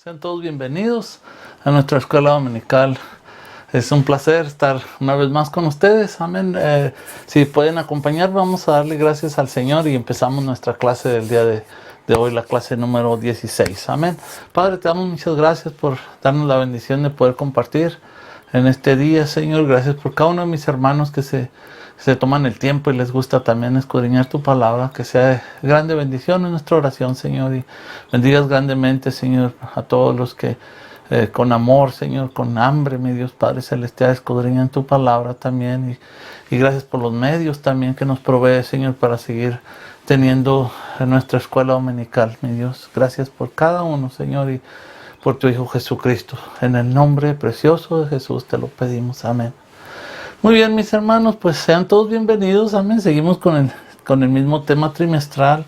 Sean todos bienvenidos a nuestra escuela dominical. Es un placer estar una vez más con ustedes. Amén. Si pueden acompañar, vamos a darle gracias al Señor y empezamos nuestra clase del día de hoy, la clase número 16. Amén. Padre, te damos muchas gracias por darnos la bendición de poder compartir en este día, Señor. Gracias por cada uno de mis hermanos que se toman el tiempo y les gusta también escudriñar tu palabra. Que sea de grande bendición en nuestra oración, Señor, y bendigas grandemente, Señor, a todos los que con amor, Señor, con hambre, mi Dios Padre Celestial, escudriñan tu palabra también, y gracias por los medios también que nos provee, Señor, para seguir teniendo nuestra escuela dominical, mi Dios. Gracias por cada uno, Señor, y por tu Hijo Jesucristo. En el nombre precioso de Jesús te lo pedimos. Amén. Muy bien, mis hermanos, pues sean todos bienvenidos. Amén. Seguimos con el mismo tema trimestral,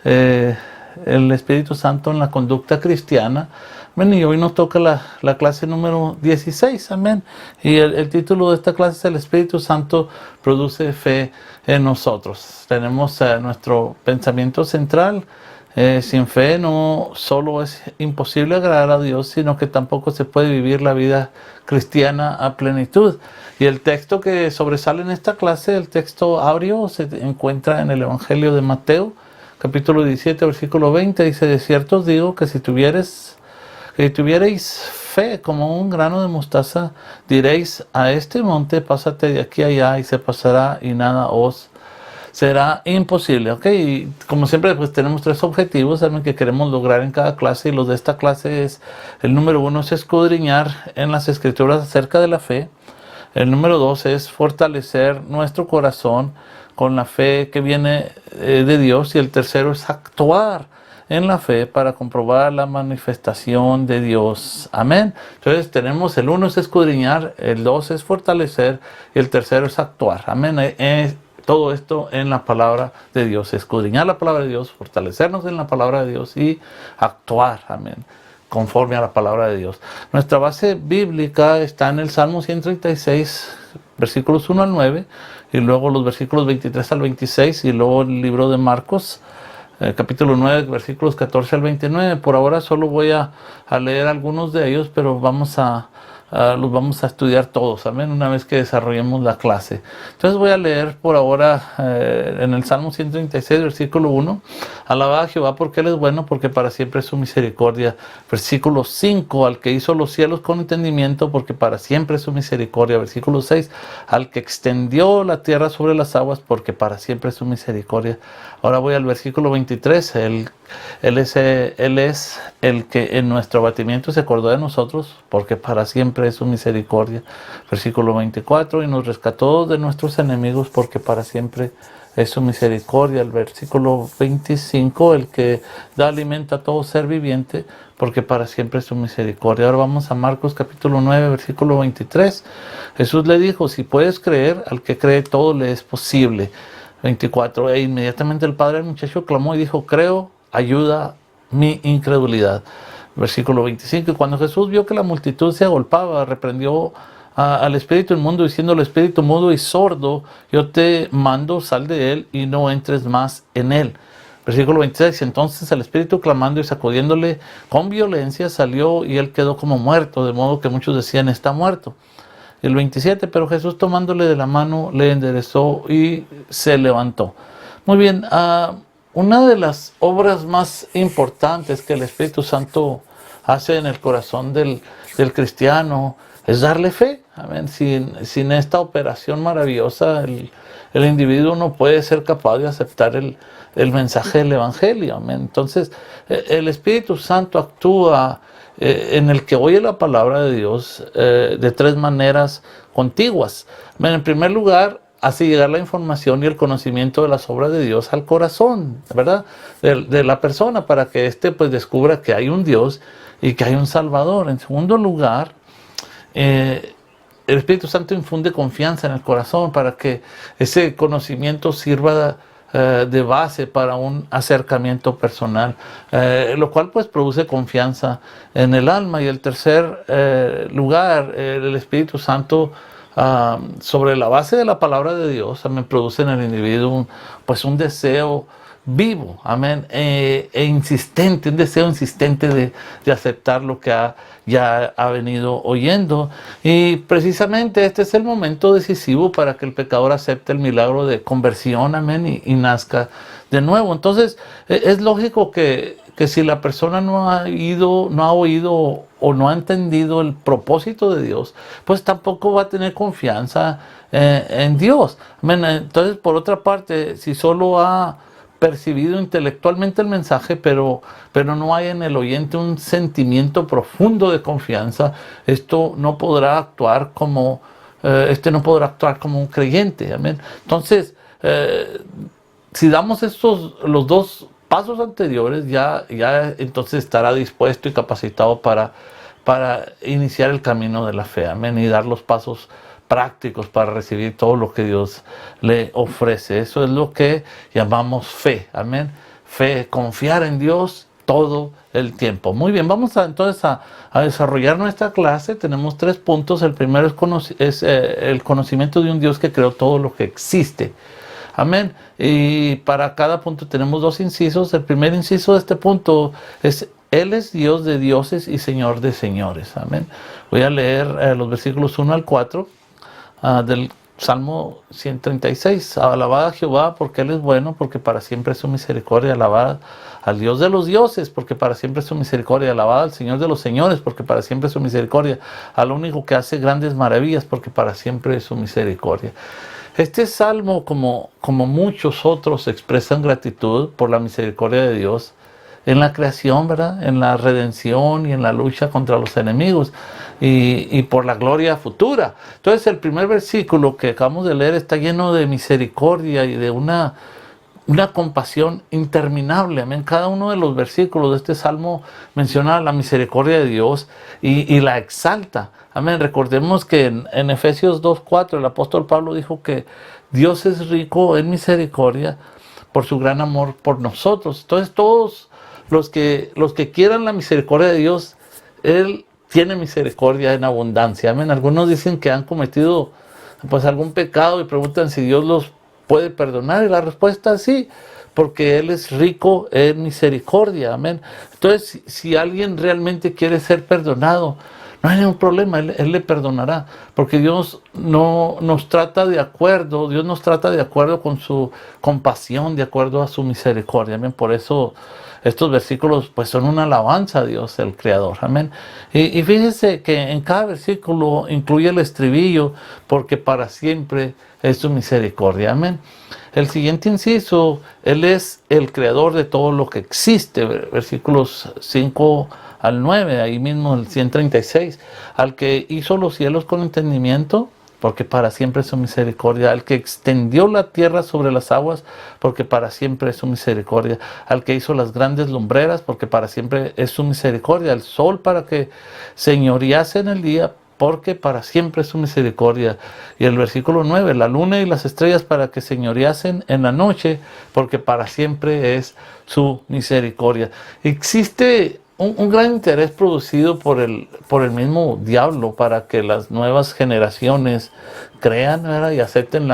el Espíritu Santo en la conducta cristiana. Amén. Y hoy nos toca la clase número 16. Amén. Y el título de esta clase es: El Espíritu Santo produce fe en nosotros. Tenemos nuestro pensamiento central. Sin fe no solo es imposible agradar a Dios, sino que tampoco se puede vivir la vida cristiana a plenitud. Y el texto que sobresale en esta clase, el texto áureo, se encuentra en el Evangelio de Mateo, capítulo 17, versículo 20. Dice: de cierto os digo que si tuvierais fe como un grano de mostaza, diréis a este monte: pásate de aquí a allá, y se pasará, y nada os será imposible. ¿Ok? Y como siempre, pues tenemos tres objetivos, ¿saben?, que queremos lograr en cada clase. Y los de esta clase es: el número 1 es escudriñar en las Escrituras acerca de la fe. El número 2 es fortalecer nuestro corazón con la fe que viene de Dios. Y el tercero es actuar en la fe para comprobar la manifestación de Dios. Amén. Entonces tenemos: el 1 es escudriñar, el 2 es fortalecer, y el tercero es actuar. Amén. Todo esto en la palabra de Dios: escudriñar la palabra de Dios, fortalecernos en la palabra de Dios y actuar, amén, conforme a la palabra de Dios. Nuestra base bíblica está en el Salmo 136, versículos 1 al 9, y luego los versículos 23 al 26, y luego el libro de Marcos, capítulo 9, versículos 14 al 29. Por ahora solo voy a leer algunos de ellos, pero los vamos a estudiar todos, amén, una vez que desarrollemos la clase. Entonces voy a leer por ahora en el Salmo 136, versículo 1. Alaba a Jehová porque Él es bueno, porque para siempre es su misericordia. Versículo 5. Al que hizo los cielos con entendimiento, porque para siempre es su misericordia. Versículo 6. Al que extendió la tierra sobre las aguas, porque para siempre es su misericordia. Ahora voy al versículo 23. Él es el que en nuestro abatimiento se acordó de nosotros, porque para siempre es su misericordia. Versículo 24. Y nos rescató de nuestros enemigos, porque para siempre es su misericordia. El versículo 25. El que da alimento a todo ser viviente, porque para siempre es su misericordia. Ahora vamos a Marcos capítulo 9, versículo 23. Jesús le dijo: si puedes creer, al que cree todo le es posible. 24. E inmediatamente el padre del muchacho clamó y dijo: creo, ayuda mi incredulidad. Versículo 25. Y cuando Jesús vio que la multitud se agolpaba, reprendió al espíritu inmundo, diciendo al espíritu mudo y sordo: yo te mando, sal de él y no entres más en él. Versículo 26. Entonces el espíritu, clamando y sacudiéndole con violencia, salió, y él quedó como muerto, de modo que muchos decían: está muerto. El 27. Pero Jesús, tomándole de la mano, le enderezó y se levantó. Muy bien. Una de las obras más importantes que el Espíritu Santo hace en el corazón del cristiano es darle fe. Amén. Sin esta operación maravillosa, el individuo no puede ser capaz de aceptar el mensaje del Evangelio. Amén. Entonces, el Espíritu Santo actúa en el que oye la palabra de Dios de tres maneras contiguas. Amén. En primer lugar, hace llegar la información y el conocimiento de las obras de Dios al corazón, ¿verdad?, de la persona, para que éste pues descubra que hay un Dios y que hay un Salvador. En segundo lugar, el Espíritu Santo infunde confianza en el corazón para que ese conocimiento sirva de base para un acercamiento personal, lo cual pues produce confianza en el alma. Y el tercer lugar, el Espíritu Santo sobre la base de la palabra de Dios, amén, produce en el individuo pues un deseo vivo, amén, insistente, un deseo insistente de aceptar lo que ya ha venido oyendo. Y precisamente este es el momento decisivo para que el pecador acepte el milagro de conversión, amén, y nazca de nuevo. Entonces, es lógico que si la persona no ha oído o no ha entendido el propósito de Dios, pues tampoco va a tener confianza en Dios. Amén. Entonces, por otra parte, si solo ha percibido intelectualmente el mensaje, pero no hay en el oyente un sentimiento profundo de confianza, esto no podrá actuar como no podrá actuar como un creyente. Amén. Entonces, si damos los dos pasos anteriores, ya entonces estará dispuesto y capacitado para iniciar el camino de la fe, amén, y dar los pasos prácticos para recibir todo lo que Dios le ofrece. Eso es lo que llamamos fe, amén. Fe, confiar en Dios todo el tiempo. Muy bien, vamos entonces a desarrollar nuestra clase. Tenemos 3 puntos. El primero es el conocimiento de un Dios que creó todo lo que existe. Amén. Y para cada punto tenemos 2 incisos. El primer inciso de este punto es: Él es Dios de dioses y Señor de señores. Amén. Voy a leer los versículos 1 al 4 del Salmo 136. Alabad a Jehová porque Él es bueno, porque para siempre es su misericordia. Alabad al Dios de los dioses, porque para siempre es su misericordia. Alabad al Señor de los señores, porque para siempre es su misericordia. Al único que hace grandes maravillas, porque para siempre es su misericordia. Este salmo, como muchos otros, expresan gratitud por la misericordia de Dios en la creación, ¿verdad?, en la redención y en la lucha contra los enemigos, y por la gloria futura. Entonces, el primer versículo que acabamos de leer está lleno de misericordia y de una compasión interminable. Amén. Cada uno de los versículos de este salmo menciona la misericordia de Dios y la exalta. Amén. Recordemos que en Efesios 2:4 el apóstol Pablo dijo que Dios es rico en misericordia por su gran amor por nosotros. Entonces, todos los que quieran la misericordia de Dios, Él tiene misericordia en abundancia. Amén. Algunos dicen que han cometido pues algún pecado y preguntan si Dios los puede perdonar, y la respuesta es sí, porque Él es rico en misericordia. Amén. Entonces, si alguien realmente quiere ser perdonado, no hay ningún problema, Él le perdonará, porque Dios no nos trata de acuerdo, Dios nos trata de acuerdo con su compasión, de acuerdo a su misericordia. Amén. Por eso estos versículos pues son una alabanza a Dios, el Creador. Amén. Y fíjense que en cada versículo incluye el estribillo: porque para siempre es su misericordia. Amén. El siguiente inciso: Él es el creador de todo lo que existe. Versículos 5 al 9, ahí mismo el 136. Al que hizo los cielos con entendimiento, porque para siempre es su misericordia. Al que extendió la tierra sobre las aguas, porque para siempre es su misericordia. Al que hizo las grandes lumbreras, porque para siempre es su misericordia. El sol para que señorease en el día, porque para siempre es su misericordia. Y el versículo 9, la luna y las estrellas para que señoreasen en la noche, porque para siempre es su misericordia. Existe un gran interés producido por el mismo diablo para que las nuevas generaciones crean, ¿verdad?, y acepten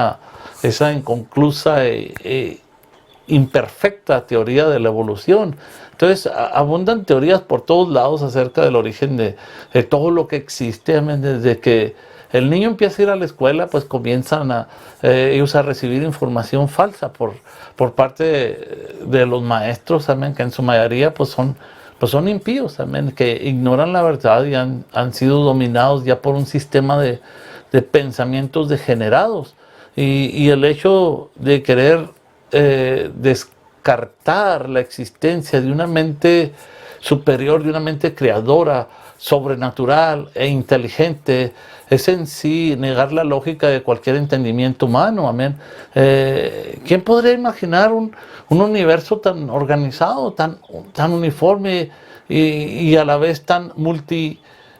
esa inconclusa imperfecta teoría de la evolución. Entonces, abundan teorías por todos lados acerca del origen de todo lo que existe. Amén. Desde que el niño empieza a ir a la escuela, pues comienzan ellos a recibir información falsa por parte de los maestros, amén, que en su mayoría pues son impíos, amén, que ignoran la verdad y han sido dominados ya por un sistema de pensamientos degenerados. Y el hecho de querer descartar la existencia de una mente superior, de una mente creadora, sobrenatural e inteligente, es en sí negar la lógica de cualquier entendimiento humano. Amén. ¿Quién podría imaginar un universo tan organizado, tan uniforme y a la vez tan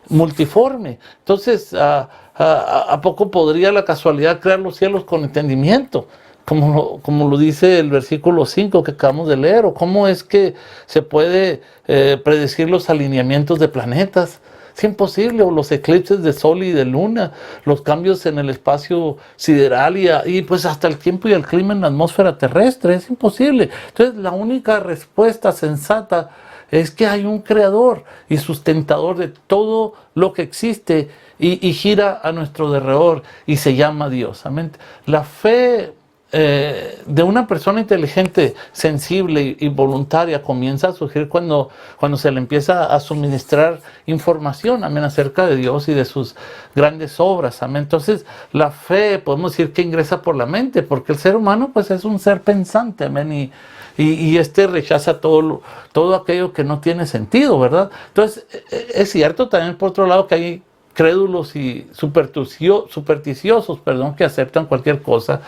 multiforme? Entonces, ¿a poco podría la casualidad crear los cielos con entendimiento? Como lo dice el versículo 5 que acabamos de leer. ¿O cómo es que se puede predecir los alineamientos de planetas Es imposible, o los eclipses de sol y de luna, los cambios en el espacio sideral y pues hasta el tiempo y el clima en la atmósfera terrestre, es imposible. Entonces la única respuesta sensata es que hay un creador y sustentador de todo lo que existe y gira a nuestro derredor y se llama Dios. Amén. La fe de una persona inteligente, sensible y voluntaria comienza a surgir cuando se le empieza a suministrar información, amén, acerca de Dios y de sus grandes obras, amén. Entonces la fe podemos decir que ingresa por la mente, porque el ser humano pues es un ser pensante, amén, y este rechaza todo aquello que no tiene sentido, ¿verdad? Entonces es cierto también por otro lado que hay crédulos y supersticiosos, que aceptan cualquier cosa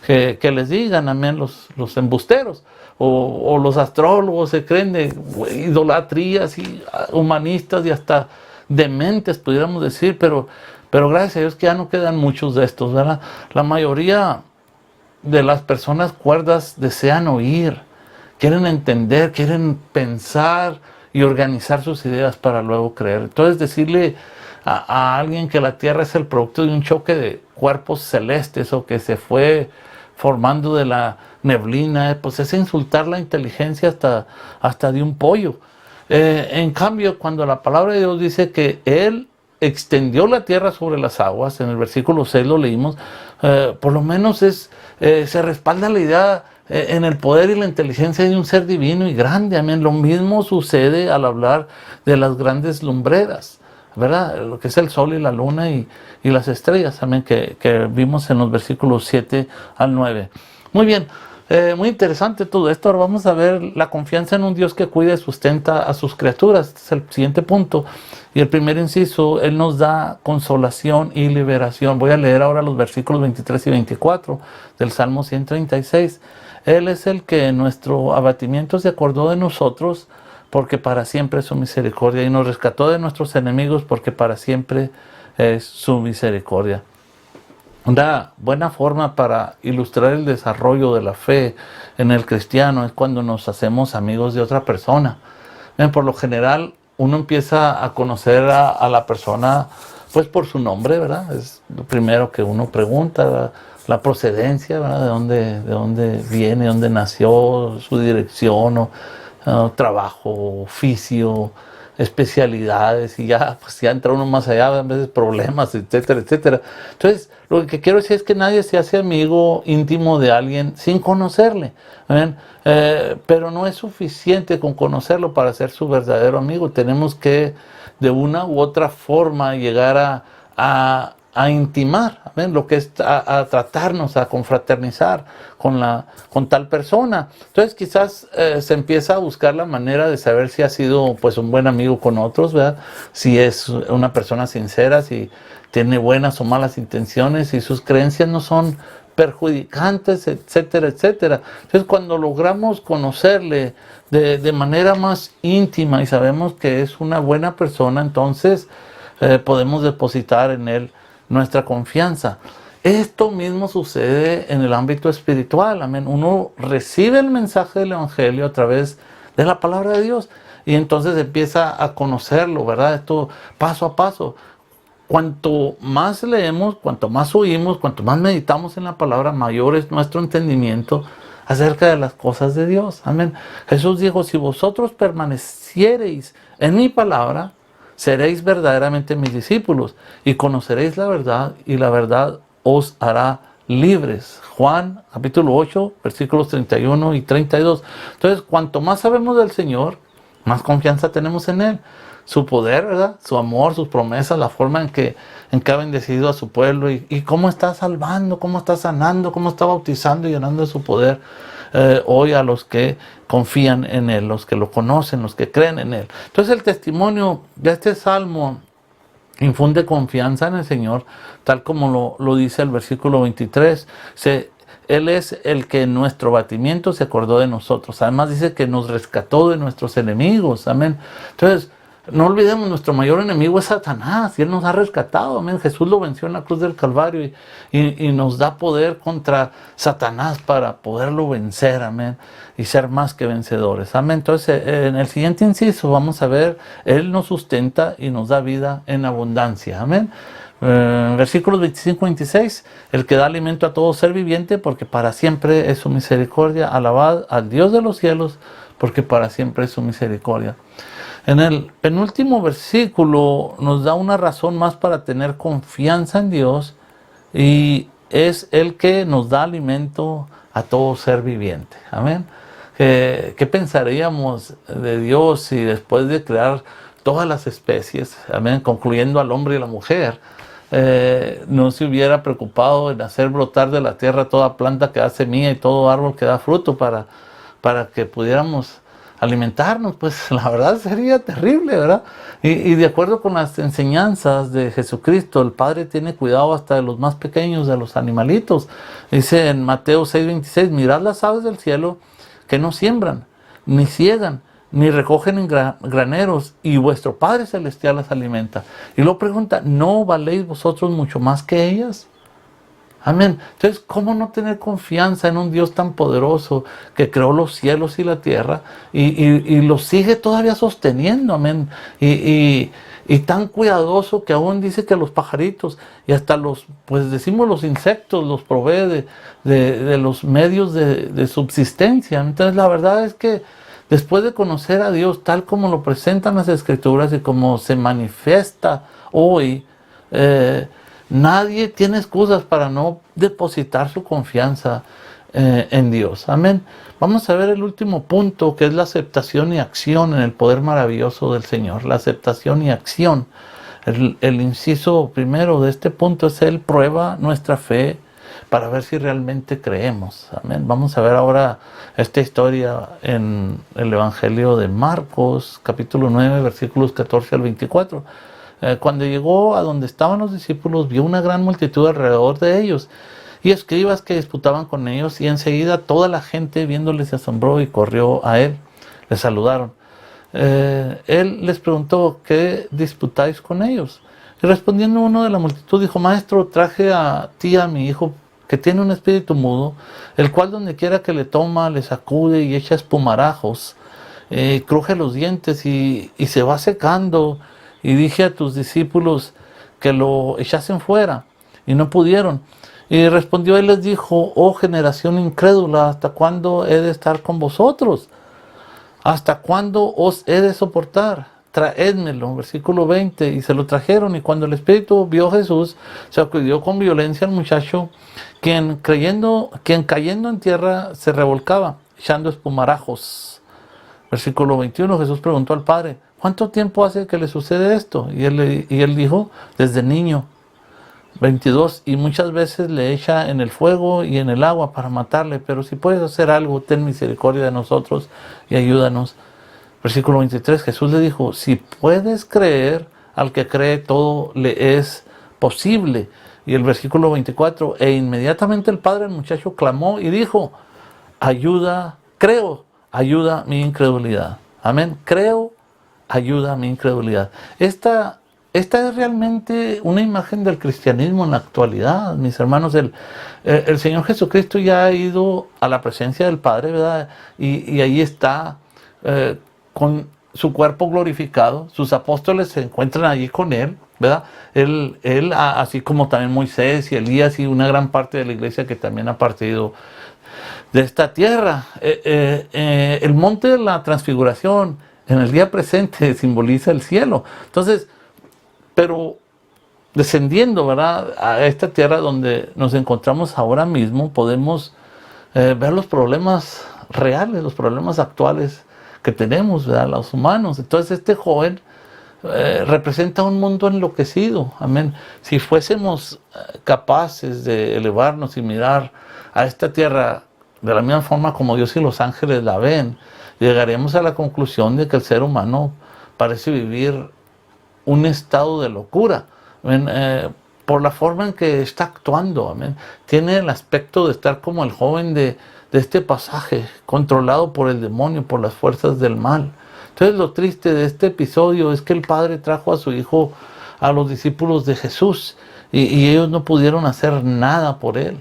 que les digan, amén, los embusteros o los astrólogos se creen de idolatrías y humanistas y hasta dementes, pudiéramos decir, pero gracias a Dios que ya no quedan muchos de estos, ¿verdad? La mayoría de las personas cuerdas desean oír, quieren entender, quieren pensar y organizar sus ideas para luego creer. Entonces decirle a alguien que la Tierra es el producto de un choque de cuerpos celestes o que se fue formando de la neblina, pues es insultar la inteligencia hasta de un pollo. En cambio, cuando la palabra de Dios dice que Él extendió la tierra sobre las aguas, en el versículo 6 lo leímos, por lo menos se respalda la idea en el poder y la inteligencia de un ser divino y grande, amén. Lo mismo sucede al hablar de las grandes lumbreras, ¿verdad? Lo que es el sol y la luna y las estrellas, amén, que vimos en los versículos 7 al 9. Muy bien, muy interesante todo esto. Ahora vamos a ver la confianza en un Dios que cuida y sustenta a sus criaturas. Este es el siguiente punto. Y el primer inciso, Él nos da consolación y liberación. Voy a leer ahora los versículos 23 y 24 del Salmo 136. Él es el que en nuestro abatimiento se acordó de nosotros, porque para siempre es su misericordia, y nos rescató de nuestros enemigos, porque para siempre es su misericordia. Una buena forma para ilustrar el desarrollo de la fe en el cristiano es cuando nos hacemos amigos de otra persona. Por lo general, uno empieza a conocer a la persona pues por su nombre, ¿verdad? Es lo primero que uno pregunta, la procedencia, ¿verdad? De dónde viene, de dónde nació, su dirección trabajo, oficio, especialidades, y ya entra uno más allá, a veces problemas, etcétera, etcétera. Entonces, lo que quiero decir es que nadie se hace amigo íntimo de alguien sin conocerle, ¿ven? Pero no es suficiente con conocerlo para ser su verdadero amigo. Tenemos que, de una u otra forma, llegar a intimar, ¿ven? Lo que es a tratarnos, a confraternizar con tal persona. Entonces quizás se empieza a buscar la manera de saber si ha sido pues un buen amigo con otros, ¿verdad? Si es una persona sincera, si tiene buenas o malas intenciones, si sus creencias no son perjudicantes, etcétera, etcétera. Entonces cuando logramos conocerle de manera más íntima y sabemos que es una buena persona, entonces podemos depositar en él nuestra confianza. Esto mismo sucede en el ámbito espiritual, amén. Uno recibe el mensaje del Evangelio a través de la palabra de Dios y entonces empieza a conocerlo, ¿verdad? Esto paso a paso. Cuanto más leemos, cuanto más oímos, cuanto más meditamos en la palabra, mayor es nuestro entendimiento acerca de las cosas de Dios, amén. Jesús dijo, si vosotros permaneciereis en mi palabra, seréis verdaderamente mis discípulos y conoceréis la verdad y la verdad os hará libres. Juan capítulo 8 versículos 31 y 32. Entonces, cuanto más sabemos del Señor, más confianza tenemos en Él. Su poder, ¿verdad? Su amor, sus promesas, la forma en que ha bendecido a su pueblo y cómo está salvando, cómo está sanando, cómo está bautizando y llenando de su poder hoy a los que confían en Él, los que lo conocen, los que creen en Él. Entonces el testimonio de este salmo infunde confianza en el Señor, tal como lo dice el versículo 23. Él es el que en nuestro batimiento se acordó de nosotros. Además dice que nos rescató de nuestros enemigos. Amén. Entonces, No olvidemos, nuestro mayor enemigo es Satanás y Él nos ha rescatado, amén. Jesús lo venció en la cruz del Calvario y nos da poder contra Satanás para poderlo vencer, amén, y ser más que vencedores, amén. Entonces, en el siguiente inciso vamos a ver, Él nos sustenta y nos da vida en abundancia, amén. Versículos 25 y 26, el que da alimento a todo ser viviente, porque para siempre es su misericordia. Alabad al Dios de los cielos, porque para siempre es su misericordia. En el penúltimo versículo nos da una razón más para tener confianza en Dios, y es el que nos da alimento a todo ser viviente. Amén. ¿Qué pensaríamos de Dios si después de crear todas las especies, amén, concluyendo al hombre y la mujer, no se hubiera preocupado en hacer brotar de la tierra toda planta que da semilla y todo árbol que da fruto para que pudiéramos alimentarnos? Pues la verdad sería terrible, ¿verdad? Y de acuerdo con las enseñanzas de Jesucristo, el Padre tiene cuidado hasta de los más pequeños, de los animalitos. Dice en Mateo 6:26, mirad las aves del cielo que no siembran, ni ciegan, ni recogen en graneros, y vuestro Padre Celestial las alimenta. Y luego pregunta, ¿no valéis vosotros mucho más que ellas? Amén. Entonces, ¿cómo no tener confianza en un Dios tan poderoso que creó los cielos y la tierra y los sigue todavía sosteniendo? Amén. Y tan cuidadoso que aún dice que los pajaritos y hasta pues decimos los insectos los provee de los medios de subsistencia. Entonces, la verdad es que después de conocer a Dios tal como lo presentan las Escrituras y como se manifiesta hoy, nadie tiene excusas para no depositar su confianza en Dios. Amén. Vamos a ver el último punto, que es la aceptación y acción en el poder maravilloso del Señor. La aceptación y acción. El inciso primero de este punto es: Él prueba nuestra fe para ver si realmente creemos. Amén. Vamos a ver ahora esta historia en el Evangelio de Marcos, capítulo 9, versículos 14 al 24. Cuando llegó a donde estaban los discípulos, vio una gran multitud alrededor de ellos y escribas que disputaban con ellos, y enseguida toda la gente viéndoles se asombró y corrió a él. Le saludaron. Él les preguntó, ¿qué disputáis con ellos? Y respondiendo uno de la multitud dijo, Maestro, traje a ti a mi hijo que tiene un espíritu mudo, el cual donde quiera que le toma, le sacude y echa espumarajos, cruje los dientes y se va secando. Y dije a tus discípulos que lo echasen fuera, y no pudieron. Y respondió él, les dijo, oh generación incrédula, ¿hasta cuándo he de estar con vosotros? ¿Hasta cuándo os he de soportar? Traédmelo, versículo 20, y se lo trajeron. Y cuando el espíritu vio a Jesús, se acudió con violencia al muchacho, quien cayendo en tierra se revolcaba, echando espumarajos. Versículo 21, Jesús preguntó al padre, ¿cuánto tiempo hace que le sucede esto? Y él dijo, desde niño. 22, y muchas veces le echa en el fuego y en el agua para matarle, pero si puedes hacer algo, ten misericordia de nosotros y ayúdanos. Versículo 23, Jesús le dijo, si puedes creer, al que cree todo le es posible. Y el versículo 24, e inmediatamente el padre del muchacho clamó y dijo, creo, ayuda mi incredulidad. Amén, creo, ayuda mi incredulidad. Esta es realmente una imagen del cristianismo en la actualidad, mis hermanos. El Señor Jesucristo ya ha ido a la presencia del Padre, ¿verdad? Y ahí está con su cuerpo glorificado. Sus apóstoles se encuentran allí con Él, ¿verdad? Él, así como también Moisés y Elías y una gran parte de la iglesia que también ha partido de esta tierra. El monte de la transfiguración en el día presente simboliza el cielo. Entonces, pero descendiendo, ¿verdad?, a esta tierra donde nos encontramos ahora mismo, podemos ver los problemas reales, los problemas actuales que tenemos, ¿verdad?, los humanos. Entonces este joven representa un mundo enloquecido. Amén. Si fuésemos capaces de elevarnos y mirar a esta tierra de la misma forma como Dios y los ángeles la ven, llegaremos a la conclusión de que el ser humano parece vivir un estado de locura, por la forma en que está actuando. Amén. Tiene el aspecto de estar como el joven de este pasaje, controlado por el demonio, por las fuerzas del mal. Entonces lo triste de este episodio es que el Padre trajo a su Hijo a los discípulos de Jesús y ellos no pudieron hacer nada por Él.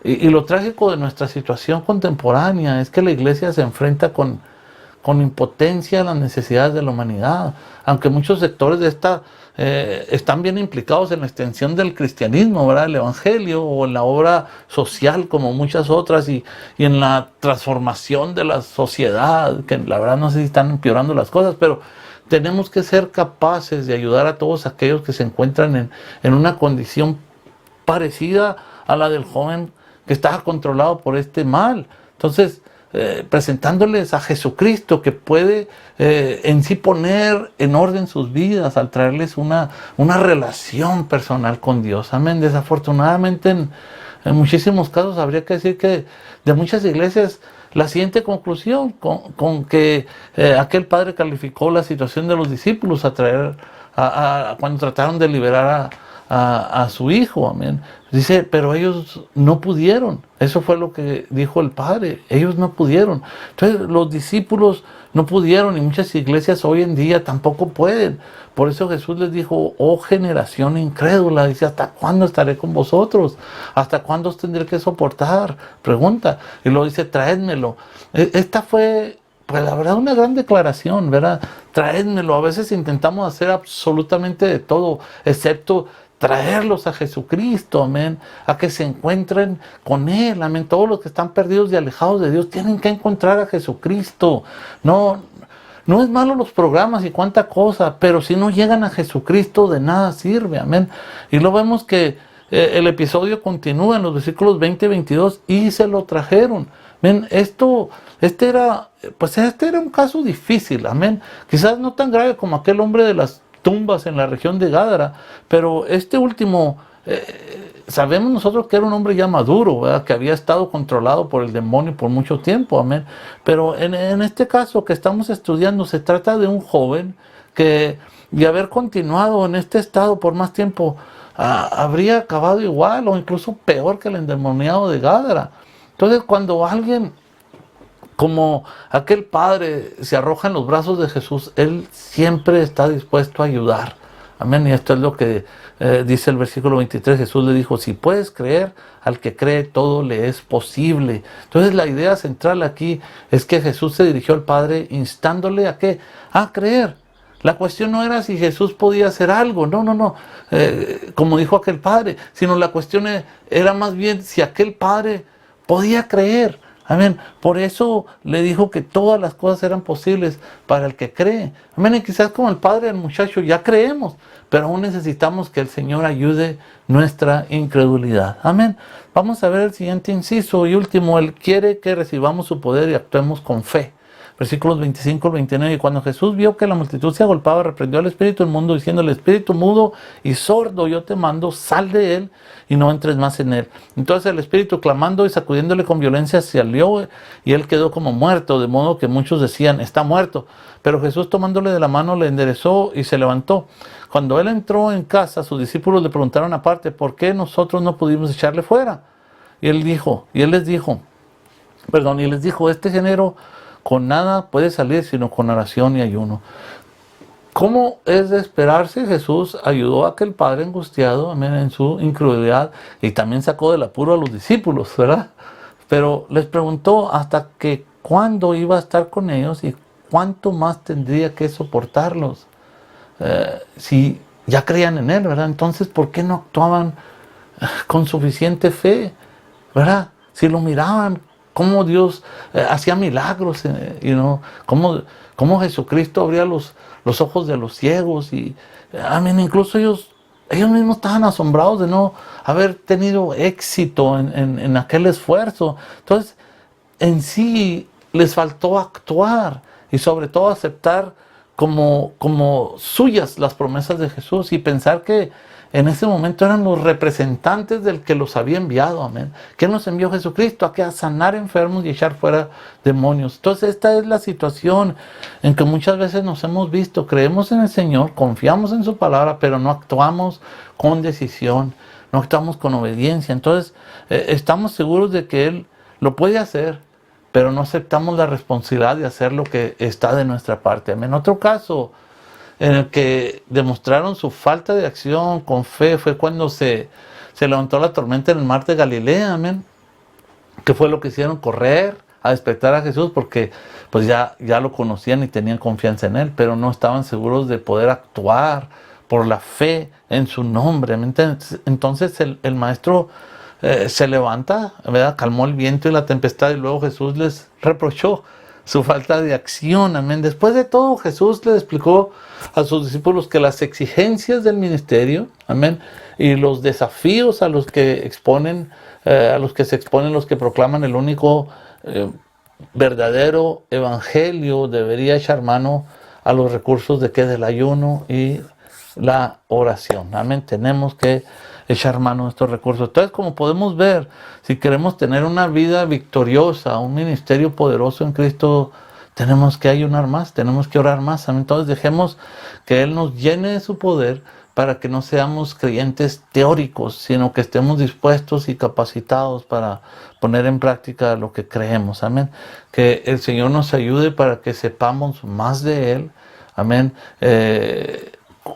Y lo trágico de nuestra situación contemporánea es que la iglesia se enfrenta con impotencia a las necesidades de la humanidad, aunque muchos sectores de esta están bien implicados en la extensión del cristianismo, ¿verdad? El evangelio, o en la obra social como muchas otras, y en la transformación de la sociedad, que la verdad no sé si están empeorando las cosas, pero tenemos que ser capaces de ayudar a todos aquellos que se encuentran en una condición parecida a la del joven que estaba controlado por este mal. Entonces, presentándoles a Jesucristo, que puede en sí poner en orden sus vidas al traerles una relación personal con Dios. Amén. Desafortunadamente, en muchísimos casos habría que decir que de muchas iglesias la siguiente conclusión con que aquel padre calificó la situación de los discípulos cuando trataron de liberar a su hijo, amén. Dice, pero ellos no pudieron. Eso fue lo que dijo el Padre. Ellos no pudieron. Entonces los discípulos no pudieron, y muchas iglesias hoy en día tampoco pueden. Por eso Jesús les dijo, oh generación incrédula, dice, ¿hasta cuándo estaré con vosotros? ¿Hasta cuándo os tendré que soportar? Pregunta. Y luego dice, traédmelo. Esta fue, pues la verdad, una gran declaración, ¿verdad? Traédmelo. A veces intentamos hacer absolutamente de todo, excepto traerlos a Jesucristo, amén, a que se encuentren con Él, amén. Todos los que están perdidos y alejados de Dios tienen que encontrar a Jesucristo. No es malo los programas y cuánta cosa, pero si no llegan a Jesucristo de nada sirve, amén. Y lo vemos que el episodio continúa en los versículos 20 y 22, y se lo trajeron. Amén. Este era un caso difícil, amén. Quizás no tan grave como aquel hombre de las tumbas en la región de Gádara, pero este último, sabemos nosotros que era un hombre ya maduro, ¿verdad? Que había estado controlado por el demonio por mucho tiempo, amén. Pero en este caso que estamos estudiando, se trata de un joven que, de haber continuado en este estado por más tiempo, habría acabado igual o incluso peor que el endemoniado de Gádara. Entonces, cuando alguien como aquel padre se arroja en los brazos de Jesús, Él siempre está dispuesto a ayudar. Amén. Y esto es lo que dice el versículo 23. Jesús le dijo, si puedes creer, al que cree todo le es posible. Entonces la idea central aquí es que Jesús se dirigió al Padre instándole a ¿qué? A creer. La cuestión no era si Jesús podía hacer algo, no, como dijo aquel padre, sino la cuestión era más bien si aquel padre podía creer. Amén. Por eso le dijo que todas las cosas eran posibles para el que cree. Amén. Y quizás como el padre del muchacho ya creemos, pero aún necesitamos que el Señor ayude nuestra incredulidad. Amén. Vamos a ver el siguiente inciso y último. Él quiere que recibamos su poder y actuemos con fe. Versículos 25 al 29. Y cuando Jesús vio que la multitud se agolpaba, reprendió al espíritu inmundo, diciendo, el espíritu mudo y sordo yo te mando, sal de él y no entres más en él. Entonces el espíritu, clamando y sacudiéndole con violencia, salió y él quedó como muerto, de modo que muchos decían, está muerto. Pero Jesús, tomándole de la mano, le enderezó y se levantó. Cuando él entró en casa, sus discípulos le preguntaron aparte, ¿por qué nosotros no pudimos echarle fuera? Y les dijo, este género con nada puede salir sino con oración y ayuno. ¿Cómo es de esperarse? Jesús ayudó a aquel padre angustiado, amén, en su incredulidad, y también sacó del apuro a los discípulos, ¿verdad? Pero les preguntó hasta que cuándo iba a estar con ellos y cuánto más tendría que soportarlos. Si ya creían en Él, ¿verdad? Entonces, ¿por qué no actuaban con suficiente fe, ¿verdad? Si lo miraban, cómo Dios hacía milagros, cómo Jesucristo abría los ojos de los ciegos, y amén, incluso ellos mismos estaban asombrados de no haber tenido éxito en aquel esfuerzo. Entonces, en sí les faltó actuar y sobre todo aceptar como suyas las promesas de Jesús y pensar que en ese momento eran los representantes del que los había enviado, amén. ¿Quién nos envió? Jesucristo, a sanar enfermos y echar fuera demonios. Entonces esta es la situación en que muchas veces nos hemos visto. Creemos en el Señor, confiamos en su palabra, pero no actuamos con decisión, no actuamos con obediencia. Entonces estamos seguros de que Él lo puede hacer, pero no aceptamos la responsabilidad de hacer lo que está de nuestra parte. Amén. Otro caso en el que demostraron su falta de acción con fe fue cuando se levantó la tormenta en el mar de Galilea. Amén. ¿Qué fue lo que hicieron? Correr a despertar a Jesús, porque pues ya lo conocían y tenían confianza en él, pero no estaban seguros de poder actuar por la fe en su nombre. Entonces el maestro se levanta, ¿verdad? Calmó el viento y la tempestad, y luego Jesús les reprochó su falta de acción. Amén. Después de todo, Jesús les explicó a sus discípulos que las exigencias del ministerio, amén, y los desafíos a los que exponen, se exponen los que proclaman el único verdadero evangelio, debería echar mano a los recursos del ayuno y la oración. Amén. Tenemos que echar mano a estos recursos. Entonces, como podemos ver, si queremos tener una vida victoriosa, un ministerio poderoso en Cristo, tenemos que ayunar más, tenemos que orar más. Amén. Entonces, dejemos que Él nos llene de su poder para que no seamos creyentes teóricos, sino que estemos dispuestos y capacitados para poner en práctica lo que creemos. Amén. Que el Señor nos ayude para que sepamos más de Él. Amén.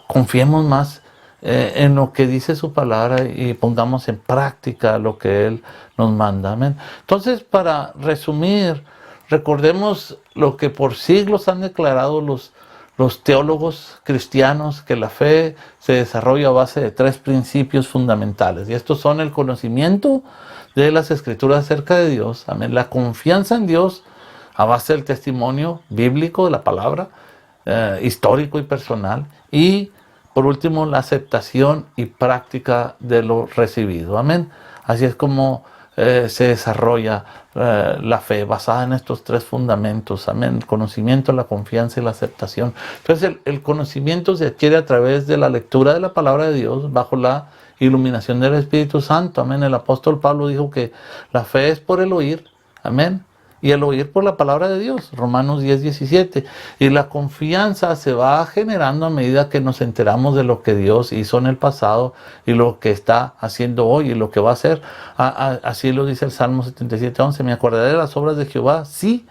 Confiemos más en lo que dice su palabra y pongamos en práctica lo que Él nos manda. Amén. Entonces, para resumir, recordemos lo que por siglos han declarado los teólogos cristianos, que la fe se desarrolla a base de 3 principios fundamentales. Y estos son el conocimiento de las Escrituras acerca de Dios, amén, la confianza en Dios a base del testimonio bíblico de la palabra, histórico y personal, y por último la aceptación y práctica de lo recibido. Amén. Así es como se desarrolla la fe, basada en estos 3 fundamentos. Amén. El conocimiento, la confianza y la aceptación. Entonces el conocimiento se adquiere a través de la lectura de la palabra de Dios bajo la iluminación del Espíritu Santo. Amén. El apóstol Pablo dijo que la fe es por el oír. Amén. Y el oír por la palabra de Dios, Romanos 10:17. Y la confianza se va generando a medida que nos enteramos de lo que Dios hizo en el pasado y lo que está haciendo hoy y lo que va a hacer. Así lo dice el Salmo 77:11. Me acordaré de las obras de Jehová, sí,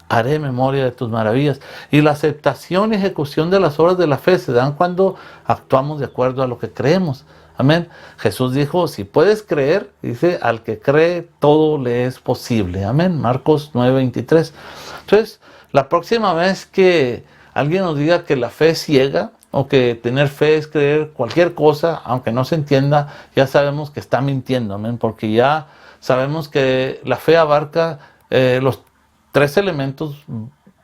haré memoria de tus maravillas. Y la aceptación y ejecución de las obras de la fe se dan cuando actuamos de acuerdo a lo que creemos. Amén. Jesús dijo, si puedes creer, dice, al que cree todo le es posible. Amén. Marcos 9:23. Entonces, la próxima vez que alguien nos diga que la fe es ciega, o que tener fe es creer cualquier cosa, aunque no se entienda, ya sabemos que está mintiendo. Amén. Porque ya sabemos que la fe abarca los 3 elementos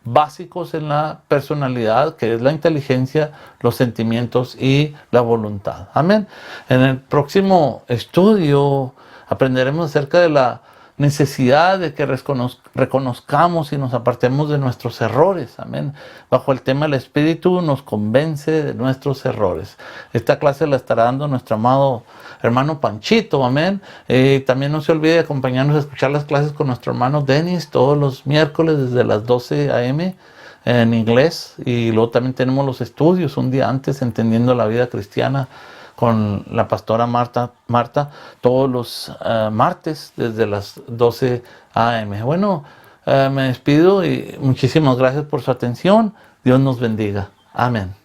básicos en la personalidad, que es la inteligencia, los sentimientos y la voluntad. Amén. En el próximo estudio aprenderemos acerca de la necesidad de que reconozcamos y nos apartemos de nuestros errores. Amén. Bajo el tema del Espíritu nos convence de nuestros errores. Esta clase la estará dando nuestro amado hermano Panchito. Amén. También no se olvide de acompañarnos a escuchar las clases con nuestro hermano Dennis todos los miércoles desde las 12 a.m. en inglés. Y luego también tenemos los estudios un día antes, entendiendo la vida cristiana, con la pastora Marta todos los martes desde las 12 a.m. Bueno, me despido y muchísimas gracias por su atención. Dios nos bendiga. Amén.